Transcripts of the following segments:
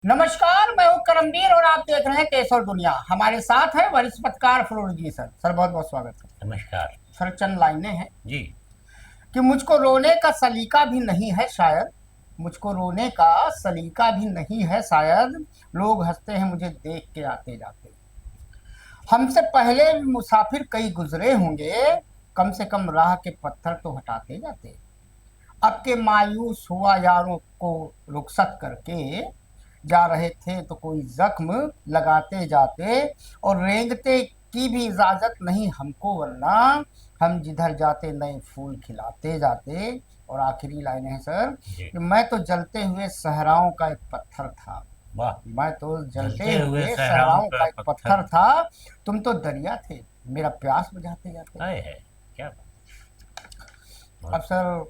नमस्कार, मैं हूं करमवीर और आप देख रहे हैं केसर दुनिया। हमारे साथ है वरिष्ठ पत्रकार फलोर जी। सर बहुत बहुत स्वागत है। नमस्कार सर चंद लाइनें हैं जी। कि मुझको रोने का सलीका भी नहीं है शायद, मुझको रोने का सलीका भी नहीं है शायद, लोग हंसते हैं मुझे देख के आते जाते। हमसे पहले भी मुसाफिर कई गुजरे होंगे, कम से कम राह के पत्थर तो हटाते जाते। अब के मायूस हुआ यारों को रुखसत करके जा रहे थे तो कोई जख्म लगाते जाते, और रेंगते की भी इजाजत नहीं हमको, वरना हम जिधर जाते नए फूल खिलाते जाते। और आखिरी लाइन है सर जी। कि मैं तो जलते हुए सहराओं का एक पत्थर था, वाह। मैं तो जलते जलते हुए हुए सहराओं सहराओं का का एक पत्थर। पत्थर था, तुम तो दरिया थे मेरा प्यास बुझाते जाते। आए है क्या बात। अब बहुत सर,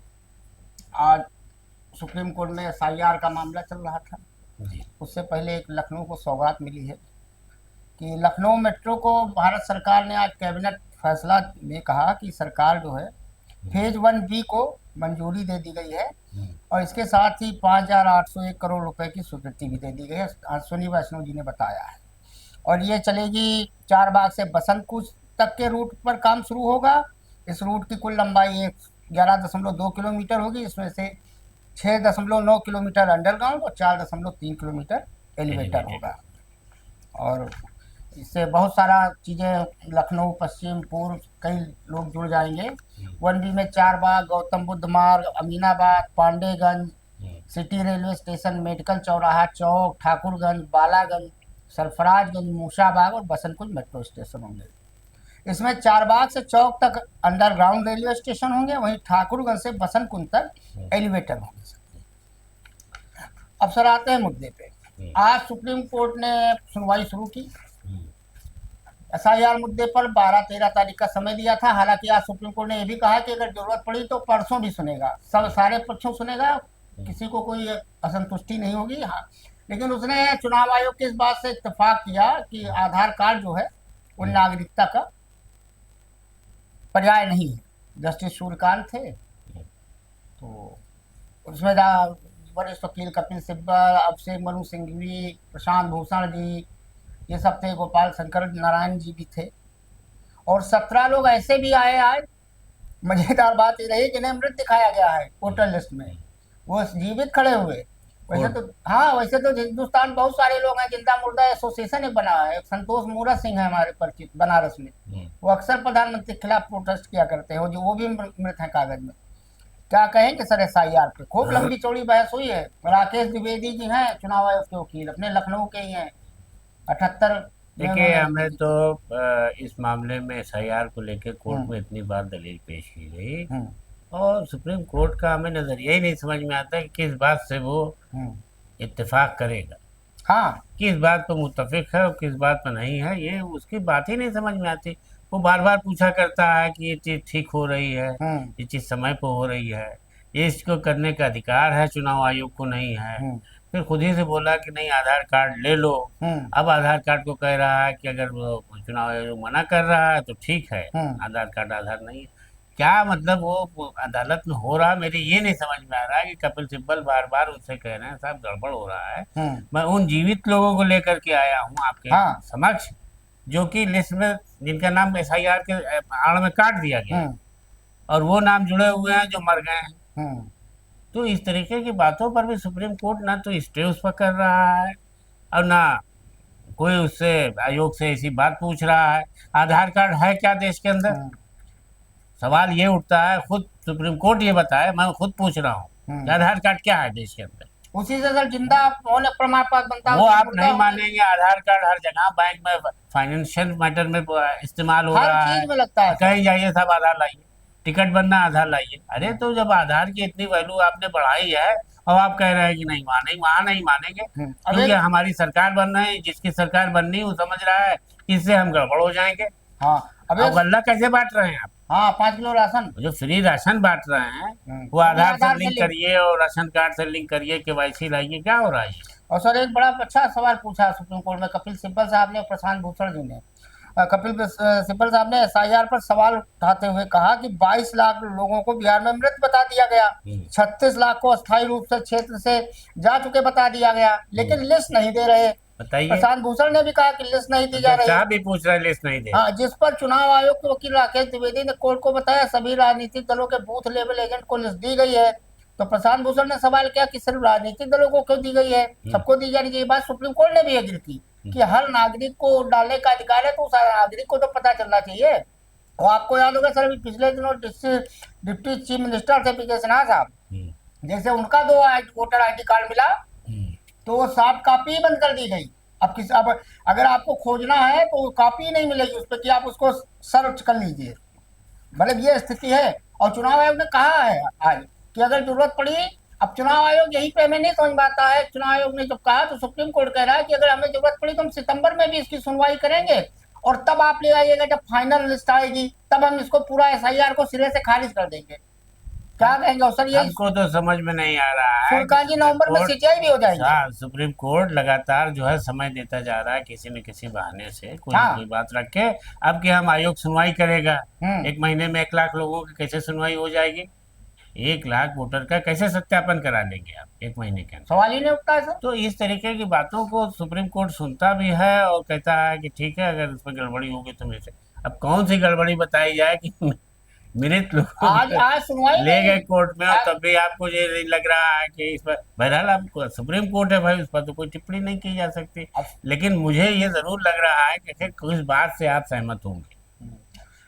आज सुप्रीम कोर्ट में एसआईआर का मामला चल रहा था। जी। उससे पहले एक लखनऊ को सौगात मिली है कि लखनऊ मेट्रो को भारत सरकार ने आज कैबिनेट फैसला में कहा कि सरकार जो है फेज 1B को मंजूरी दे दी गई है, और इसके साथ ही 5,801 करोड़ रुपए की स्वीकृति भी दे दी गई है। अश्विनी वैष्णव जी ने बताया है। और ये चलेगी चार बाग से बसंत कूच तक के रूट पर काम शुरू होगा। इस रूट की कुल लंबाई 11.2 किलोमीटर होगी, इसमें से 6.9 किलोमीटर अंडरग्राउंड और 4.3 किलोमीटर एलिवेटर एलिवेटेड। होगा। और इससे बहुत सारा चीज़ें लखनऊ, पश्चिम, पूर्व कई लोग जुड़ जाएंगे। 1B में चार बाग, गौतम बुद्ध मार्ग, Aminabad, Pandeganj, city railway station, medical चौराहा, चौक, ठाकुरगंज, बालागंज, सरफराजगंज, मूसाबाग और बसंतकुंज मेट्रो स्टेशन होंगे। इसमें चारबाग से चौक तक अंडरग्राउंड रेलवे स्टेशन होंगे, वहीं ठाकुरगंज से बसंतकुंज तक एलिवेटर होंगे। अब सर आते हैं मुद्दे पे। आज सुप्रीम कोर्ट ने सुनवाई शुरू की। एसआईआर मुद्दे पर 12-13 तारीख का समय दिया था। हालांकि आज सुप्रीम कोर्ट ने यह भी कहा कि अगर जरूरत पड़ी तो परसों भी सुनेगा, सब सारे पक्षों सुनेगा, किसी को कोई असंतुष्टि नहीं होगी। हाँ, लेकिन उसने चुनाव आयोग की इस बात से इत्तेफाक किया कि आधार कार्ड जो है वो नागरिकता का पर्याय नहीं है। जस्टिस सूर्यकांत थे, तो उसमें वरिष्ठ वकील कपिल सिब्बल, अभिषेक मनु सिंघवी, प्रशांत भूषण जी, ये सब थे, गोपाल शंकर नारायण जी भी थे, और 17 लोग ऐसे भी आए आज। मजेदार बात ये रही जिन्हें मृत दिखाया गया है वोटर लिस्ट में, वो जीवित खड़े हुए। वैसे तो हाँ, वैसे तो हिंदुस्तान बहुत सारे लोग हैं। जिंदा मुर्दा एसोसिएशन एक बना है, संतोष मूरत सिंह है हमारे परिचित बनारस में, वो अक्सर प्रधानमंत्री के खिलाफ प्रोटेस्ट किया करते हैं, जो वो भी मृत है कागज में। क्या कहेंगे सर एसआईआर पे? खूब लंबी चौड़ी बहस हुई है। राकेश द्विवेदी जी हैं चुनाव आयोग के वकील, अपने लखनऊ के ही हैं। 78 में देखिए, उन्होंने हमें तो इस मामले में एसआईआर को लेकर कोर्ट में इतनी बार दलील पेश की गई, और सुप्रीम कोर्ट का हमें नजरिया ही नहीं समझ में आता कि किस बात से वो इत्तेफाक करेगा। हाँ, किस बात पर मुत्तफिक है और किस बात पर नहीं है, ये उसकी बात ही नहीं समझ में आती। वो बार बार पूछा करता है कि ये चीज़ ठीक हो रही है, ये चीज़ समय पर हो रही है, ये इसको करने का अधिकार है चुनाव आयोग को, नहीं है। फिर खुद ही से बोला कि नहीं आधार कार्ड ले लो। अब आधार कार्ड को कह रहा है कि अगर वो चुनाव आयोग मना कर रहा है तो ठीक है, आधार कार्ड आधार नहीं है। क्या मतलब वो अदालत में हो रहा, मेरी ये नहीं समझ में आ रहा है कि कपिल सिब्बल बार बार उससे कह रहे हैं साहब गड़बड़ हो रहा है। मैं उन जीवित लोगों को लेकर के आया हूँ आपके समक्ष, जो कि लिस्ट में जिनका नाम एसआईआर के आड़ में काट दिया गया, और वो नाम जुड़े हुए हैं जो मर गए हैं। तो इस तरीके की बातों पर भी सुप्रीम कोर्ट ना तो स्टे उस पर कर रहा है, और ना कोई उससे आयोग से ऐसी बात पूछ रहा है। आधार कार्ड है क्या देश के अंदर? सवाल ये उठता है, खुद सुप्रीम कोर्ट ये बताए, मैं खुद पूछ रहा हूँ कि आधार कार्ड क्या है देश के अंदर। उसी से सर जिंदा होने प्रमाण पत्र बनता है। वो आप नहीं मानेंगे, आधार कार्ड हर जगह, बैंक में, फाइनेंशियल मैटर में इस्तेमाल हो रहा है, में लगता है। कहीं जाइए सब आधार लाइए, टिकट बनना आधार लाइए। अरे तो जब आधार की इतनी वैल्यू आपने बढ़ाई है और आप कह रहे हैं कि नहीं मानेंगे, वहाँ नहीं मानेंगे, क्योंकि हमारी सरकार बन रही है, जिसकी सरकार बननी वो समझ रहा है कि इससे हम गड़बड़ हो जाएंगे। हाँ, अब गल्ला कैसे बांट रहे हैं आप? हाँ, 5 किलो राशन, जो फ्री राशन बांट रहे हैं वो आधार से लिंक करिए और राशन कार्ड से लिंक करिए, केवाईसी लाइए, क्या हो रहा है? और सर एक बड़ा अच्छा सवाल पूछा सुप्रीम कोर्ट में कपिल सिब्बल साहब ने और प्रशांत भूषण जी ने। सिब्बल साहब ने एसआईआर पर सवाल उठाते हुए कहा कि 22 लाख लोगों को बिहार में मृत बता दिया गया, 36 लाख को अस्थायी रूप से क्षेत्र से जा चुके बता दिया गया, लेकिन लिस्ट नहीं दे रहे। बताइए। प्रशांत भूषण ने भी कहा कि लिस्ट नहीं दी जा रही। साहब भी पूछ रहा है लिस्ट नहीं दे। हाँ, जिस पर चुनाव आयोग के वकील राकेश द्विवेदी ने कोर्ट को बताया सभी राजनीतिक दलों के बूथ लेवल एजेंट को लिस्ट दी गई है। तो प्रशांत भूषण ने सवाल किया कि सिर्फ राजनीतिक दलों को क्यों दी गई है, सबको दी जानी चाहिए। बात सुप्रीम कोर्ट ने भी एग्री की कि हर नागरिक को वोट डालने का अधिकार है, तो उस नागरिक को तो पता चलना चाहिए। और आपको याद होगा सर, अभी पिछले दिनों डिप्टी चीफ मिनिस्टर थे पीके सिन्हा साहब, जैसे उनका 2 वोटर ID कार्ड मिला तो वो सॉफ्ट कॉपी ही बंद कर दी गई। अब अगर आपको खोजना है तो कॉपी नहीं मिलेगी उस पर कि आप उसको सर्च कर लीजिए। मतलब ये स्थिति है। और चुनाव आयोग ने कहा है आज कि अगर जरूरत पड़ी, अब चुनाव आयोग यही पे हमें नहीं समझ में आता है। चुनाव आयोग ने जब कहा तो सुप्रीम कोर्ट कह रहा है कि अगर हमें जरूरत पड़ी तो हम सितंबर में भी इसकी सुनवाई करेंगे, और तब आप ले आइएगा जब फाइनल लिस्ट आएगी, तब हम इसको पूरा SIR को सिरे से खारिज कर देंगे। क्या कहेंगे सर? ये हमको तो समझ में नहीं आ रहा है। सुरकाजी नवंबर में CTI भी हो जाएगी। हाँ, सुप्रीम कोर्ट लगातार जो है समय देता जा रहा है किसी न किसी बहाने से, कोई न कोई बात रख के। अब कि हम आयोग सुनवाई करेगा, 1 महीने में 1 लाख लोगों की कैसे सुनवाई हो जाएगी? 1 लाख वोटर का कैसे सत्यापन करा लेंगे आप 1 महीने के अंदर? सवाल ही नहीं उठता है सर। तो इस तरीके की बातों को सुप्रीम कोर्ट सुनता भी है और कहता है कि ठीक है, अगर इसमें गड़बड़ी होगी तो मेरे से। अब कौन सी गड़बड़ी बताई जाए कि मृत लोग आज सुनवाई ले गए कोर्ट में, और तब भी आपको ये नहीं लग रहा है कि इस पर, बहरहाल आपको सुप्रीम कोर्ट है भाई, उस पर तो कोई टिप्पणी नहीं की जा सकती। लेकिन मुझे ये जरूर लग रहा है कि कुछ बात से आप सहमत होंगे।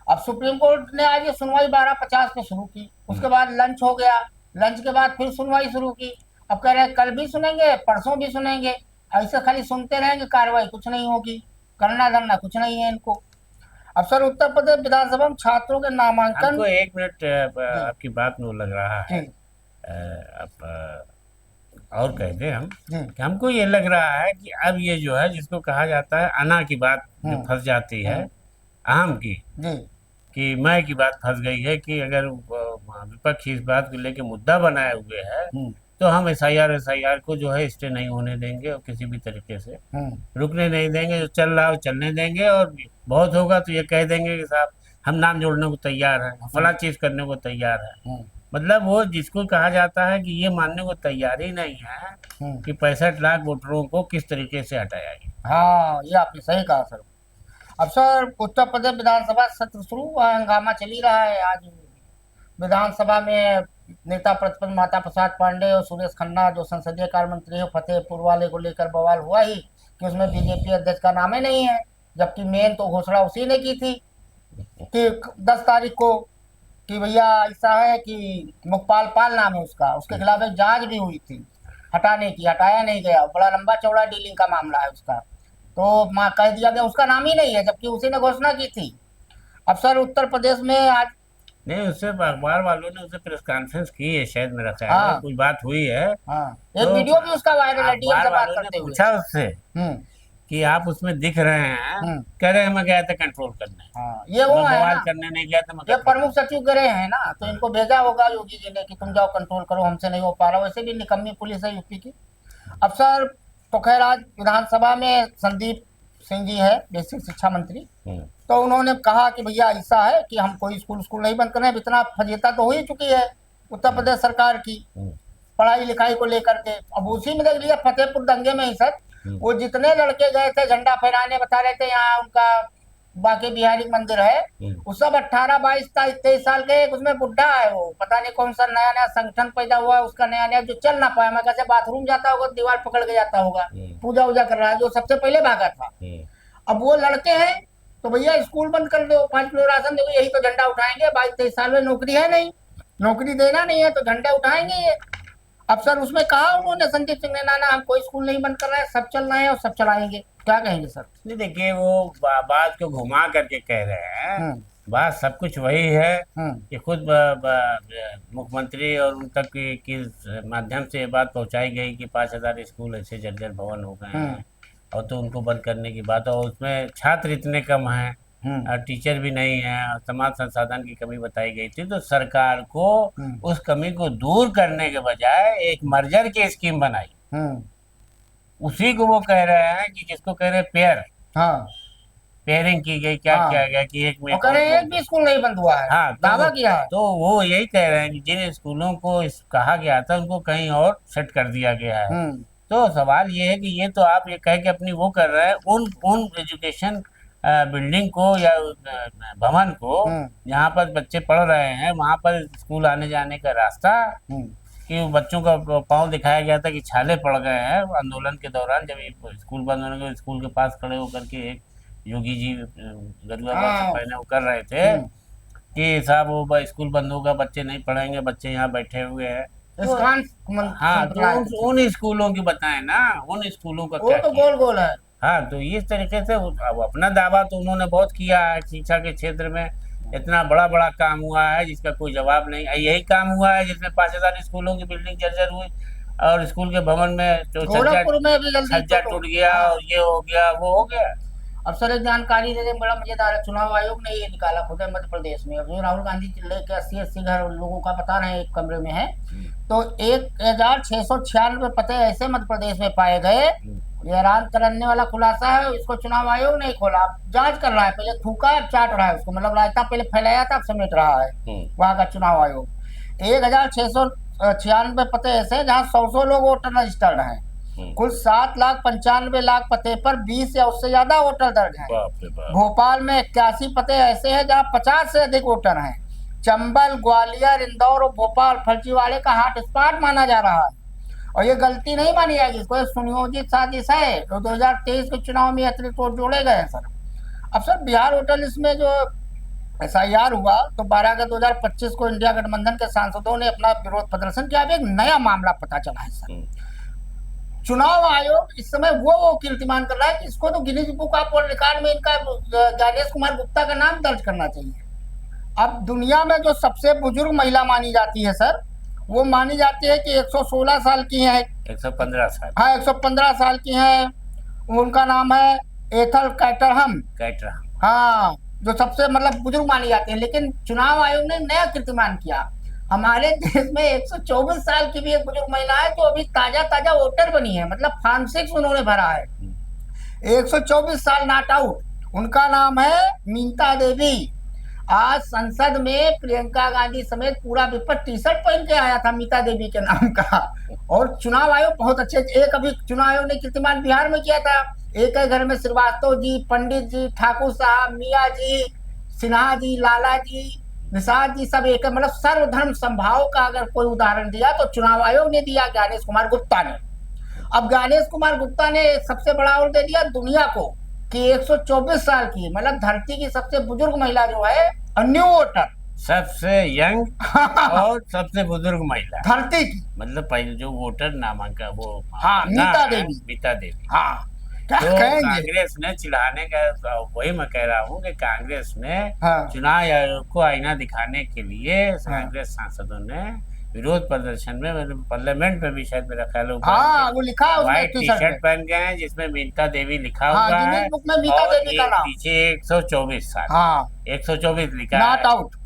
अब सुप्रीम कोर्ट ने आज ये सुनवाई 12:50 पे शुरू की, उसके बाद लंच हो गया, लंच के बाद फिर सुनवाई शुरू की। अब कह रहे हैं कल भी सुनेंगे, परसों भी सुनेंगे, ऐसे खाली सुनते रहेंगे, कार्रवाई कुछ नहीं होगी, करना धरना कुछ नहीं है इनको। अब सर, उत्तर प्रदेश विधानसभा में छात्रों के नामांकन, हमको 1 मिनट आपकी बात में लग रहा है, और कह दे हम कि हमको ये लग रहा है कि अब ये जो है जिसको कहा जाता है अना की बात जो फंस जाती है, अहम की कि मैं की बात फंस गई है कि अगर विपक्ष इस बात को लेके मुद्दा बनाए हुए है तो हम SIR को जो है स्टे नहीं होने देंगे और किसी भी तरीके से रुकने नहीं देंगे। जो चल रहा है वो चलने देंगे, और बहुत होगा तो ये कह देंगे कि साहब हम नाम जोड़ने को तैयार है, फला चीज करने को तैयार है। मतलब वो जिसको कहा जाता है कि ये मानने को तैयार ही नहीं है कि 65 लाख वोटरों को किस तरीके से हटाया गया। हाँ, ये आपने सही कहा सर। अब सर, उत्तर प्रदेश विधानसभा सत्र शुरू हुआ, हंगामा चल ही रहा है। आज विधानसभा में नेता प्रतिपक्ष माता प्रसाद पांडे और सुरेश खन्ना जो संसदीय कार्य मंत्री है, फतेहपुर वाले को लेकर बवाल हुआ ही कि उसमें BJP अध्यक्ष का नाम ही नहीं है, जबकि मेन तो घोषणा उसी ने की थी कि 10 तारीख को कि भैया ऐसा है कि मुखपाल पाल नाम है उसका, उसके खिलाफ एक जांच भी हुई थी हटाने की, हटाया नहीं गया, बड़ा लंबा चौड़ा डीलिंग का मामला है उसका, तो कह दिया गया उसका नाम ही नहीं है, जबकि उसी ने घोषणा की थी। अब सर, उत्तर प्रदेश में आज नहीं, उससे अखबार वालों ने उसे प्रेस कॉन्फ्रेंस की है शायद, मेरा ख्याल है कुछ बात हुई है। एक वीडियो भी उसका वायरल है, DM से बात करते हुए। पूछा उससे कि आप उसमें दिख रहे हैं, कह रहे हैं मैं गया था कंट्रोल करने। ये वो है करने नहीं गया था, ये प्रमुख सचिव गए हैं ना, तो इनको भेजा होगा योगी जी ने कि तुम जाओ कंट्रोल करो, हमसे नहीं हो पा रहा। वैसे भी निकम्मी पुलिस है यूपी की। अब सर, तो खैर आज विधानसभा में संदीप सिंह जी है बेसिक शिक्षा मंत्री, तो उन्होंने कहा कि भैया ऐसा है कि हम कोई स्कूल नहीं बंद कर रहे हैं। इतना फजीता तो हो ही चुकी है उत्तर प्रदेश सरकार की पढ़ाई लिखाई को लेकर के। अब उसी में देख लिया फतेहपुर दंगे में ही सर, वो जितने लड़के गए थे झंडा फहराने, बता रहे थे यहाँ उनका बांके बिहारी मंदिर है, वो सब 18, 22, 23 साल के, उसमें बुढ़ा है, वो पता नहीं कौन सा नया नया संगठन पैदा हुआ है उसका, नया जो चल ना पाया, मैं कैसे बाथरूम जाता होगा दीवार पकड़ के जाता होगा, पूजा वूजा कर रहा है, जो सबसे पहले भागा था। अब वो लड़के हैं तो भैया स्कूल बंद कर दो, 5 किलो राशन दो, यही तो झंडा उठाएंगे। 22-23 साल में नौकरी है नहीं, नौकरी देना नहीं है तो झंडा उठाएंगे ये। अब सर, उसमें कहा उन्होंने संदीप सिंह ने, ना हम कोई स्कूल नहीं बंद कर रहे हैं, सब चल रहे हैं और सब चलाएंगे। क्या कहेंगे सर? नहीं, देखिए वो बात को घुमा करके कह रहे हैं, बात सब कुछ वही है कि खुद मुख्यमंत्री और उन तक की माध्यम से ये बात पहुंचाई गई कि 5000 स्कूल ऐसे जर्जर भवन हो गए हैं और तो उनको बंद करने की बात, और उसमें छात्र इतने कम हैं और टीचर भी नहीं है और समाज संसाधन की कमी बताई गई थी। तो सरकार को उस कमी को दूर करने के बजाय एक मर्जर की स्कीम बनाई, उसी को वो कह रहे हैं कि जिसको कह रहे हैं पेयर। पेयरिंग की गई, क्या हाँ। किया गया कि एक में और कह रहे हैं एक भी स्कूल नहीं बंद हुआ है, हाँ दावा किया है। तो वो यही कह रहे हैं कि जिन स्कूलों को कहा गया था उनको कहीं और सेट कर दिया गया है। हम्म। तो सवाल ये है कि ये तो आप ये कह के अपनी वो कर रहे हैं उन एजुकेशन बिल्डिंग को या भवन को हम्म। जहाँ पर बच्चे पढ़ रहे हैं वहाँ पर स्कूल आने जाने का रास्ता, हम्म। कि बच्चों का पाँव दिखाया गया था कि छाले पड़ गए हैं आंदोलन के दौरान, जब ये स्कूल बंद होने के स्कूल के पास खड़े होकर के एक योगी जी गरुआ वस्त्र हाँ। पहने वो कर रहे थे कि साहब वो स्कूल बंद होगा, बच्चे नहीं पढ़ेंगे, बच्चे यहाँ बैठे हुए हैं। तो इस्कॉन हाँ, तो संप्रदाय के उन स्कूलों की बताएं ना, उन स्कूलों का वो क्या तो किया। गोल गोल है। हाँ, तो इस तरीके से अब अपना दावा तो उन्होंने बहुत किया है, शिक्षा के क्षेत्र में इतना बड़ा बड़ा काम हुआ है जिसका कोई जवाब नहीं। यही काम हुआ है जिसमें 5,000 स्कूलों की बिल्डिंग जर्जर हुई और स्कूल के भवन में जो गोरखपुर में भी जल्दी छज्जा टूट गया और ये हो गया वो हो गया। अब सर एक जानकारी दे दें, बड़ा मजेदार है। चुनाव आयोग ने ये निकाला खुद है मध्य प्रदेश में, अभी राहुल गांधी जिले के 80 घर लोगों का बता रहे हैं एक कमरे में है, तो 1,696 पते ऐसे मध्य प्रदेश में पाए गए। ये हैरान करने वाला खुलासा है, इसको चुनाव आयोग नहीं खोला, जांच कर रहा है। पहले थूका अब चाट रहा है उसको, मतलब रायता पहले फैलाया था अब समेट रहा है वहां का चुनाव आयोग। 1,696 पते ऐसे जहाँ 100 लोग वोटर रजिस्टर्ड हैं। कुल 7,95,00,000 पते पर 20 या उससे ज्यादा वोटर दर्ज हैं। भोपाल में 81 पते ऐसे हैं जहाँ 50 से अधिक वोटर हैं। चंबल, ग्वालियर, इंदौर और भोपाल फर्जीवाड़े का हॉट स्पॉट माना जा रहा है और ये गलती नहीं मानी जाएगी, इसको एक सुनियोजित साजिश है। तो 2023 के चुनाव में अतिरिक्त वोट जोड़े गए हैं सर। अब सर बिहार वोटर लिस्ट में जो SIR हुआ तो 12 अगस्त 2025 को इंडिया गठबंधन के सांसदों ने अपना विरोध प्रदर्शन किया। अब एक नया मामला पता चला है सर। चुनाव आयोग इस समय वो कीर्तिमान कर रहा है कि इसको तो Guinness book of world record में इनका ज्ञानेश कुमार गुप्ता का नाम दर्ज करना चाहिए। अब दुनिया में जो सबसे बुजुर्ग महिला मानी जाती है सर, वो मानी जाती है कि 116 साल की है। 115 साल। हाँ, 115 साल की है। उनका नाम है एथल कैटरहम। हाँ, जो सबसे मतलब बुजुर्ग मानी जाती है। लेकिन चुनाव आयोग ने नया कीर्तिमान किया। हमारे देश में 124 साल की भी एक बुजुर्ग महिला है जो अभी ताजा वोटर बनी है, मतलब फॉर्म 6 उन्होंने भरा है। 124 साल नॉट आउट। उनका नाम है मीनता देवी। आज संसद में प्रियंका गांधी समेत पूरा विपक्ष टी-शर्ट पहन के आया था मीता देवी के नाम का। और चुनाव आयोग बहुत अच्छे, एक अभी चुनाव आयोग ने कीर्तिमान बिहार में किया था। एक घर में श्रीवास्तव जी, पंडित जी, ठाकुर साहब, मिया जी, सिन्हा जी, लाला जी, निषाद जी, सब एक मतलब सर्वधर्म संभाव का अगर कोई उदाहरण दिया तो चुनाव आयोग ने दिया ज्ञानेश कुमार गुप्ता ने। अब ज्ञानेश कुमार गुप्ता ने सबसे बड़ा और दे दिया दुनिया को कि 124 साल की मतलब धरती की सबसे बुजुर्ग महिला जो है, न्यू वोटर, सबसे यंग और सबसे बुजुर्ग महिला धरती की, मतलब पहले जो वोटर नामांकन वो मीता देवी। मीता देवी। हाँ, क्या तो कहेंगे? कांग्रेस ने चिढ़ाने का, वही मैं कह रहा हूँ कि कांग्रेस ने हाँ। चुनाव आयोग को आईना दिखाने के लिए कांग्रेस सांसदों ने विरोध प्रदर्शन में पार्लियामेंट में भी शायद मेरा ख्याल हाँ, वो लिखा है व्हाइट टी-शर्ट पहन गए हैं जिसमें मीता देवी लिखा हुआ है और पीछे 124 साल। हाँ, 124 लिखा है, नॉट आउट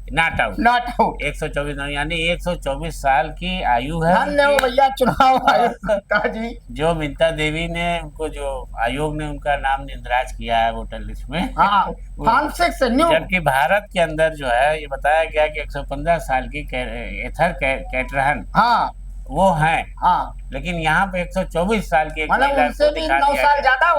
124 यानी 124 साल की आयु है। भैया चुनाव आयोग जी जो मीता देवी ने उनको जो आयोग ने उनका नाम निंदराज किया है वोटर लिस्ट में। हाँ, जबकि भारत के अंदर जो है ये बताया गया कि 115 साल की एथर कैटरहन वो है। लेकिन यहाँ पे 124 साल की एक महिला उनसे भी 9 साल ज्यादा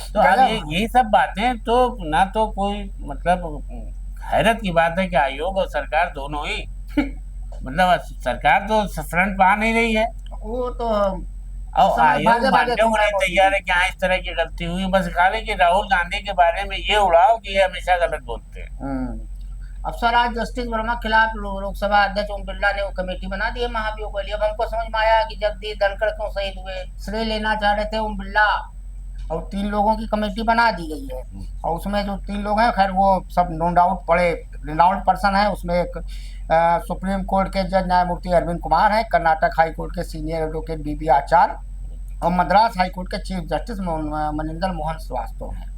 तो यही सब बातें तो ना तो कोई मतलब हैरत की बात है कि आयोग और सरकार दोनों ही मतलब सरकार तो फ्रंट पे आ नहीं रही है, वो तो और आयोग मानने को नहीं तैयार है कि हाँ इस तरह की गलती हुई। बस खाली कि राहुल गांधी के बारे में ये उड़ाओ कि ये हमेशा गलत बोलते हैं। अब सर आज जस्टिस वर्मा के खिलाफ लोकसभा अध्यक्ष ओम बिरला ने वो कमेटी बना दी है महाभियोग के लिए। अब हमको समझ में आया कि जगदीश धनखड़ क्यों शहीद हुए, श्रेय लेना चाह रहे थे ओम बिरला और 3 लोगों की कमेटी बना दी गई है। और उसमें जो 3 लोग हैं, खैर वो सब नो डाउट बड़े रिनाउंड पर्सन है। उसमें एक सुप्रीम कोर्ट के जज न्यायमूर्ति अरविंद कुमार है, कर्नाटक हाई कोर्ट के सीनियर एडवोकेट BB आचार्य और मद्रास हाई कोर्ट के चीफ जस्टिस मनिंदर मोहन श्रीवास्तव हैं।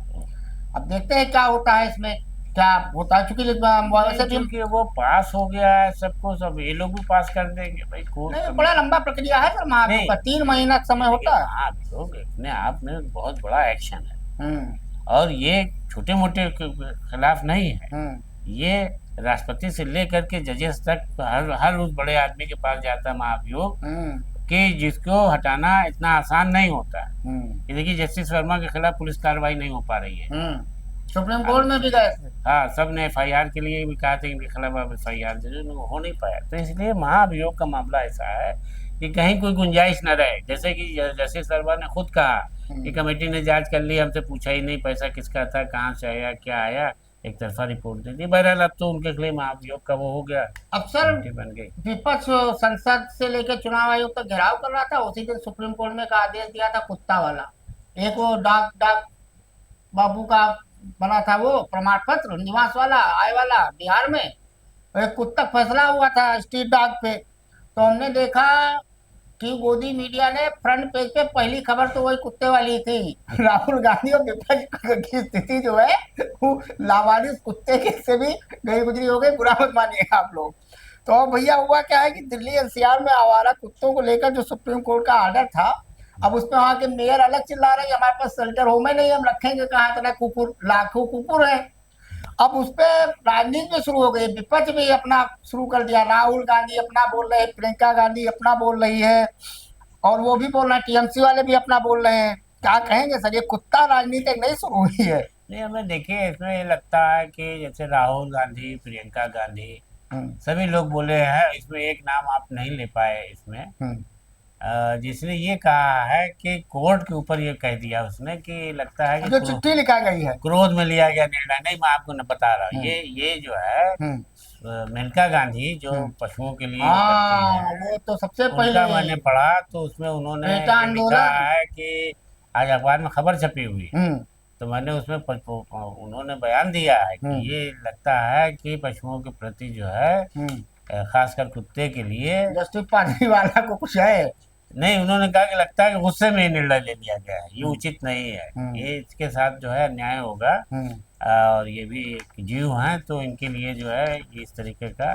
अब देखते हैं क्या होता है इसमें, क्या होता है। क्योंकि वो पास हो गया है सबको, सब ये लोग भी पास कर देंगे भाई। नहीं, बड़ा लंबा प्रक्रिया है सर, महाभियोग का 3 महीना समय होता है। महाभियोग अपने आप में बहुत बड़ा एक्शन है। और ये छोटे मोटे खिलाफ नहीं है, ये राष्ट्रपति से लेकर के जजेस तक हर उस बड़े आदमी के पास जाता है महाभियोग कि जिसको हटाना इतना आसान नहीं होता। ये देखिए जस्टिस वर्मा के खिलाफ पुलिस कार्रवाई नहीं हो पा रही है। सुप्रीम कोर्ट में भी गए थे। हाँ, सब ने एफआईआर के लिए भी कहा था इनके खिलाफ आप एफआईआर हो नहीं पाया। तो इसलिए महाभियोग का मामला ऐसा है कि कहीं कोई गुंजाइश न रहे। जैसे कि जस्टिस वर्मा ने खुद कहा कि कमेटी ने जांच कर ली, हमसे पूछा ही नहीं पैसा किसका था, कहाँ से आया, क्या आया, एक तरफा रिपोर्ट दे दी। बहरहाल अब तो उनके खिलाफ महाभियोग का वो हो गया, अफसर बन गई। विपक्ष संसद से लेकर चुनाव आयोग तक घेराव कर रहा था, उसी दिन सुप्रीम कोर्ट में का आदेश दिया था कुत्ता वाला। एक वो डाक बाबू का बना था वो प्रमाण पत्र निवास वाला आय वाला बिहार में, एक कुत्ता फैसला हुआ था स्ट्रीट डॉग पे। तो हमने देखा कि मोदी मीडिया ने फ्रंट पेज पे पहली खबर तो वही कुत्ते वाली थी। राहुल गांधी और विपक्ष की स्थिति जो है वो लावारिस कुत्ते के से भी गई गुजरी हो गई, बुरा मत मानिएगा आप लोग। तो भैया हुआ क्या है कि दिल्ली एनसीआर में आवारा कुत्तों को लेकर जो सुप्रीम कोर्ट का ऑर्डर था, अब उसमें वहां के मेयर अलग चिल्ला रहे हैं हमारे पास शेल्टर होम ही नहीं, हम रखेंगे कहाँ, इतना कुकुर, लाखों कुकुर है। अब उस पर राजनीति में शुरू हो गई, विपक्ष भी अपना शुरू कर दिया। राहुल गांधी अपना बोल रहे हैं, प्रियंका गांधी अपना बोल रही है, और वो भी बोल रहे हैं, टीएमसी वाले भी अपना बोल रहे हैं। क्या कहेंगे सर, ये कुत्ता राजनीति नहीं शुरू हुई है? नहीं, हमें देखिए इसमें ये लगता है कि जैसे राहुल गांधी, प्रियंका गांधी सभी लोग बोले हैं, इसमें एक नाम आप नहीं ले पाए इसमें, जिसने ये कहा है कि कोर्ट के ऊपर ये कह दिया उसने कि लगता है कि जो चिट्ठी लिखा गई है क्रोध में लिया गया निर्णय। नहीं, मैं आपको न बता रहा हूँ, ये जो है मेनका गांधी जो पशुओं के लिए करती है, वो तो सबसे पहले मैंने पढ़ा तो उसमें उन्होंने लिखा है कि आज अखबार में खबर छपी हुई, तो मैंने उसमें उन्होंने बयान दिया है कि ये लगता है कि पशुओं के प्रति जो है खासकर कुत्ते के लिए जस्टिस पार्टी वाला को कुछ है नहीं। उन्होंने कहा कि लगता है कि गुस्से में निर्णय ले लिया गया है, ये उचित नहीं है, ये इसके साथ जो है अन्याय होगा, और ये भी एक जीव हैं तो इनके लिए जो है इस तरीके का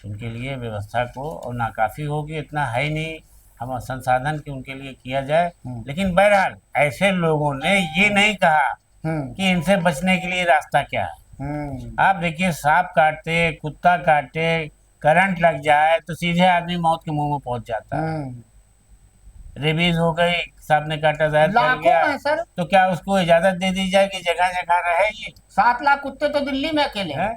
इनके लिए व्यवस्था को और नाकाफी होगी, इतना है ही नहीं हम संसाधन की उनके लिए किया जाए। लेकिन बहरहाल ऐसे लोगों ने ये नहीं कहा कि इनसे बचने के लिए रास्ता क्या है। आप देखिए, सांप काटते, कुत्ता काटे, करंट लग जाए तो सीधे आदमी मौत के मुंह में पहुंच जाता है। रेबीज हो गई, सांप ने काटा, जहर फैल गया, सर तो क्या उसको इजाजत दे दी जाए कि जगह जगह रहे? ये 7 लाख कुत्ते तो दिल्ली में अकेले हैं।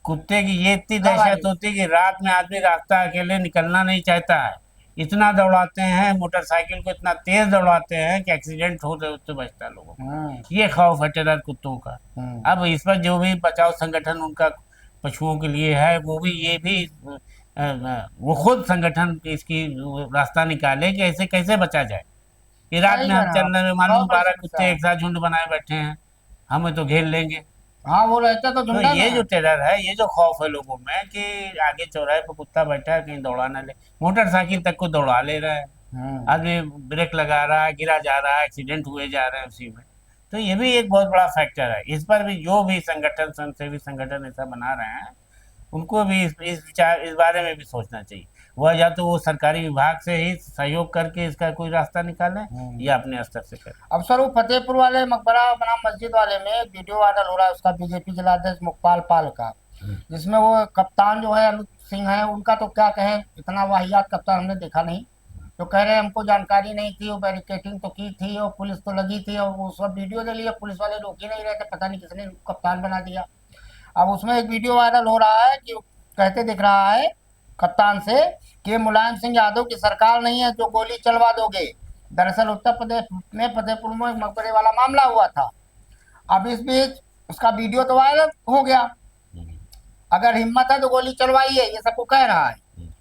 कुत्ते की ये इतनी दहशत होती है कि रात में आदमी रास्ता अकेले निकलना नहीं चाहता है, इतना दौड़ाते हैं मोटरसाइकिल को, इतना तेज दौड़ाते हैं कि एक्सीडेंट होते होते बचता है लोगों को। ये खौफ है टेरर कुत्तों का। अब इस पर जो भी बचाव संगठन उनका पशुओं के लिए है, वो भी ये भी वो खुद संगठन इसकी रास्ता निकाले कि ऐसे कैसे बचा जाए कि रात में हम चल रहे हैं, मालूम 12 कुत्ते एक साथ झुंड बनाए बैठे हैं, हमें तो घेर लेंगे। हाँ, वो रहता तो ये जो टेरर है, ये जो खौफ है लोगों में कि आगे चौराहे पर कुत्ता बैठा है कहीं दौड़ा ना ले, मोटरसाइकिल तक को दौड़ा ले रहा है, आदमी ब्रेक लगा रहा है, गिरा जा रहा है, एक्सीडेंट हुए जा रहे हैं उसी में। तो ये भी एक बहुत बड़ा फैक्टर है। इस पर भी जो भी संगठन, स्वयंसेवी संगठन ऐसा बना रहे हैं, उनको भी इस बारे में भी सोचना चाहिए। वह या तो वो सरकारी विभाग से ही सहयोग करके इसका कोई रास्ता निकाले या अपने स्तर से करें। अब सर वो फतेहपुर वाले मकबरा बनाम मस्जिद वाले में वीडियो वायरल हो रहा है उसका, बीजेपी जिलाध्यक्ष मुखपाल पाल का, जिसमें वो कप्तान जो है अनुज सिंह है, उनका तो क्या कहें, इतना वाहियात कप्तान हमने देखा नहीं। तो कह रहे हैं हमको जानकारी नहीं थी, वो बैरिकेटिंग तो की थी और पुलिस तो लगी थी और वो सब वीडियो ले लिया, पुलिस वाले रोक ही नहीं रहे थे, पता नहीं किसने कप्तान बना दिया। अब उसमें एक वीडियो वायरल हो रहा है कि कहते दिख रहा है कप्तान से कि मुलायम सिंह यादव की सरकार नहीं है जो गोली चलवा दोगे। दरअसल उत्तर प्रदेश में फतेहपुर में मकबरे वाला मामला हुआ था। अब इस बीच उसका वीडियो तो वायरल हो गया, अगर हिम्मत है तो गोली चलवाइए, ये सबको कह रहा है।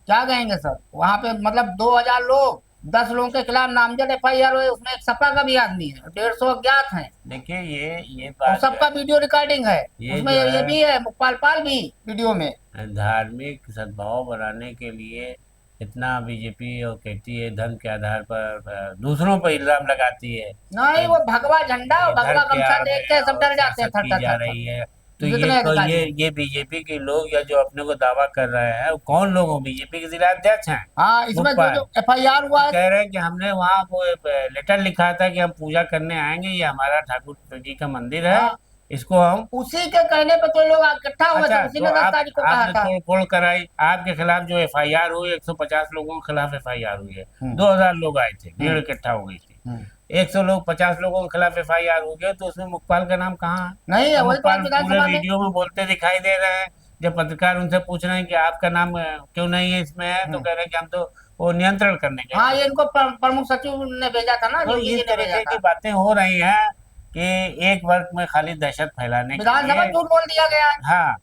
क्या कहेंगे सर? वहां पे मतलब 2000 लोग, 10 लोगों के खिलाफ नामजद एफआईआर हुए, उसमें एक सपा का भी आदमी है, 150 अज्ञात हैं। देखिए ये बात सबका वीडियो रिकॉर्डिंग है, उसमें ये भी है, मुखपाल पाल भी वीडियो में। धार्मिक सद्भाव बनाने के लिए इतना बीजेपी और कहती है धर्म के आधार पर दूसरों पर इल्जाम लगाती है। नहीं, वो भगवा झंडा और भगवा गमछा देख के सब डर जाते हैं, जा रही है। तो जितने अधिकारी ये बीजेपी के लोग या जो अपने को दावा कर रहे हैं वो कौन लोग हो? बीजेपी के जिला अध्यक्ष हैं हाँ, इसमें जो मुखपाल, जो FIR हुआ है, कह रहे हैं कि हमने वहाँ वो लेटर लिखा था कि हम पूजा करने आएंगे, ये हमारा ठाकुर जी का मंदिर है, हाँ, इसको हम। उसी के कहने पे तो लोग इकट्ठा हुए थे, अच्छा, उसी तो ने 10 आप तारीख को कहा आपने था। तोड़ फोड़ कराई, आपके खिलाफ जो FIR हुई 150 लोगों के खिलाफ FIR हुई है। हम्म। 2000 लोग आए थे, भीड़ इकट्ठा हो गई थी। हम्म। 100 लोग 50 लोगों के खिलाफ FIR हो गए, तो उसमें मुखपाल का नाम कहाँ है? नहीं है, अब वही तो आज मुखपाल पूरे विधानसभा में। वीडियो में बोलते दिखाई दे रहे हैं। जब पत्रकार उनसे पूछ रहे हैं कि आपका नाम क्यों नहीं है इसमें है, तो कह रहे हैं कि हम तो वो नियंत्रण करने गए हाँ, थे। ये इनको प्रमुख सचिव ने भेजा था ना, तो योगी जी इस ने भेजा तरीके की था। बातें हो रही हैं कि एक वर्ग में खाली दहशत फैलाने के विधानसभा में लिए। झूठ बोल दिया गया है। हाँ,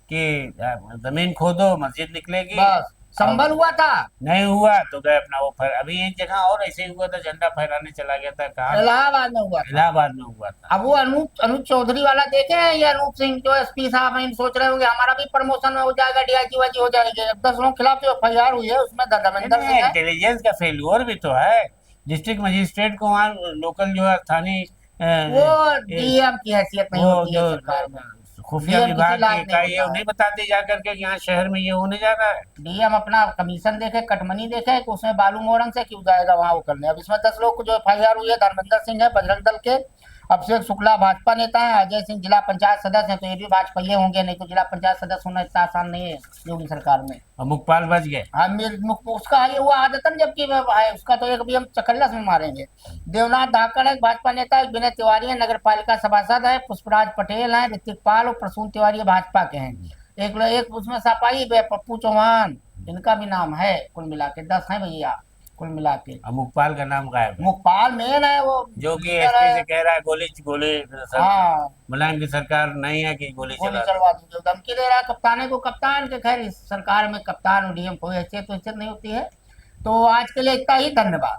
कि जमीन खोदो मस्जिद निकलेगी। बस संभल हुआ था, नहीं हुआ तो गए अपना वो अभी एक जगह और ऐसे ही हुआ था, झंडा फहराने चला गया था, कहा इलाहाबाद में हुआ था। इलाहाबाद में हुआ था। अब वो अनूप अनूप चौधरी वाला देखे हैं, ये अनूप सिंह जो SP साहब हैं, इन सोच रहे होंगे हमारा भी प्रमोशन हो जाएगा, DIG वाजी हो जाएगी। 10 लोगों के खिलाफ जो FIR हुई है उसमें धर्मेंद्र सिंह है। इंटेलिजेंस का फेल्योर भी तो है। डिस्ट्रिक्ट मजिस्ट्रेट को वहाँ लोकल जो है स्थानीय वो DM की हैसियत नहीं वो होती जो है सरकार में। खुफिया DM विभाग किसी की लायक नहीं इकाई है, होता है। उन्हें बताते जा करके कि यहाँ शहर में ये होने जा रहा है। DM अपना कमीशन देखे, कटमनी देखे कि उसमें बालू मोरंग से क्यों जाएगा वहां वो करने। अब इसमें 10 लोग को जो FIR हुई है, धर्मेंद्र सिंह है बजरंग दल के, अभिषेक शुक्ला भाजपा नेता है, अजय सिंह जिला पंचायत सदस्य है, तो ये भी भाजपा होंगे, नहीं तो जिला पंचायत सदस्य होना इतना आसान नहीं है योगी सरकार में। और मुखपाल बच गए। हाँ, उसका ये हुआ आदतन, जबकि है उसका तो एक भी हम चकल्लस में मारेंगे। देवनाथ धाकड़ है भाजपा नेता, विनय तिवारी है नगर पालिका सभासद है, पुष्पराज पटेल है, ऋतिक पाल और प्रसून तिवारी भाजपा के हैं। एक उसमें सपाई पप्पू चौहान, इनका भी नाम है। कुल मिला के 10 है भैया कुल मिला के। और मुखपाल का नाम गायब है, मुखपाल मेन है, वो जो कि लीडर SP है। से कह रहा है गोली गोली हाँ, मुलायम की सरकार नहीं है कि गोली गोली चला दे। चलवा दूंगे, धमकी दे रहा है कप्ताने को। कप्तान के खैर इस सरकार में कप्तान और DM कोई हैसियत नहीं होती है। तो आज के लिए इतना ही, धन्यवाद।